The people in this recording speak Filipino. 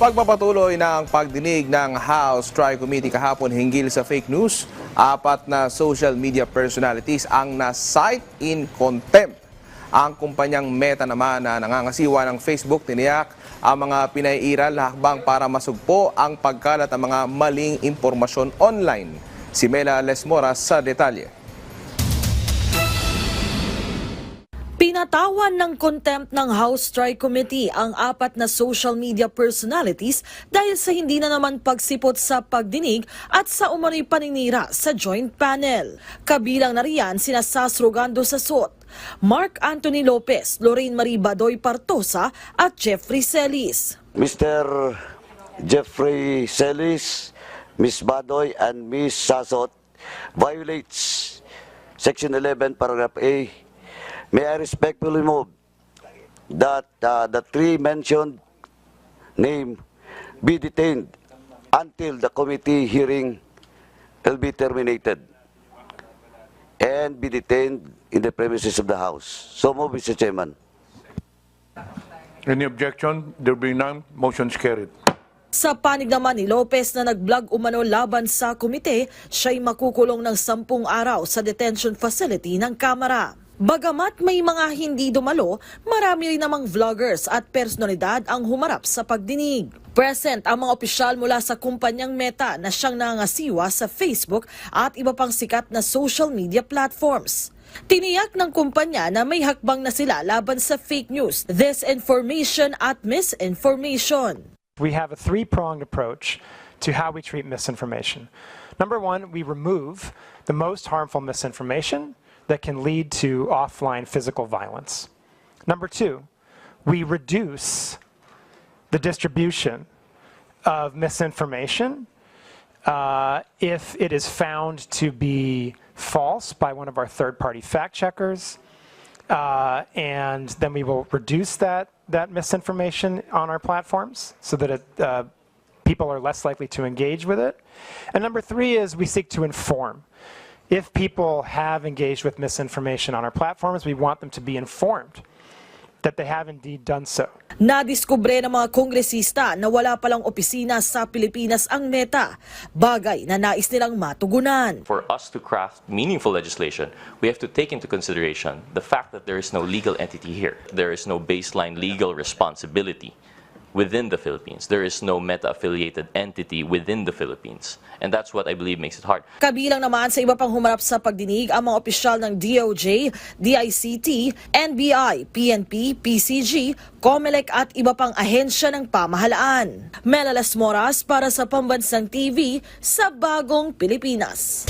pagpapatuloy ng pagdinig ng House Tri-Committee kahapon hinggil sa fake news, 4 na social media personalities ang na-cite in contempt. Ang kumpanyang Meta naman na nangangasiwa ng Facebook tiniyak ang mga pinaiiral na hakbang para masugpo ang pagkalat ng mga maling impormasyon online. Si Mela Lesmora sa detalye. Pinatawan ng contempt ng House Tri-Committee ang 4 na social media personalities dahil sa hindi na naman pagsipot sa pagdinig at sa umano'y paninira sa joint panel. Kabilang na riyan sina Sas Rogando Sasot, Mark Anthony Lopez, Lorraine Marie Badoy Partosa at Jeffrey Celis. Mr. Jeffrey Celis, Ms. Badoy, and Ms. Sasot violates Section 11, Paragraph A. May I respectfully move that the 3 mentioned name be detained until the committee hearing will be terminated and be detained in the premises of the House. So move, Mr. Chairman. Any objection? There being none, motion's carried. Sa panig naman ni Lopez na nag-vlog umano laban sa komite, siya'y makukulong ng 10 araw sa detention facility ng Kamara. Bagamat may mga hindi dumalo, marami rin namang vloggers at personalidad ang humarap sa pagdinig. Present ang mga opisyal mula sa kumpanyang Meta na siyang nangangasiwa sa Facebook at iba pang sikat na social media platforms. Tiniyak ng kumpanya na may hakbang na sila laban sa fake news, disinformation at misinformation. We have a 3-pronged approach to how we treat misinformation. Number 1, we remove the most harmful misinformation that can lead to offline physical violence. Number 2, we reduce the distribution of misinformation if it is found to be false by one of our third-party fact checkers, and then we will reduce that misinformation on our platforms so that people are less likely to engage with it. And number 3 is we seek to inform. If people have engaged with misinformation on our platforms, we want them to be informed that they have indeed done so. Nadiskubre ng mga kongresista na wala palang opisina sa Pilipinas ang Meta, bagay na nais nilang matugunan. For us to craft meaningful legislation, we have to take into consideration the fact that there is no legal entity here. There is no baseline legal responsibility within the Philippines. There is no Meta-affiliated entity within the Philippines. And that's what I believe makes it hard. Kabilang naman sa iba pang humarap sa pagdinig ang mga opisyal ng DOJ, DICT, NBI, PNP, PCG, COMELEC at iba pang ahensya ng pamahalaan. Mela Las Moras para sa Pambansang TV sa Bagong Pilipinas.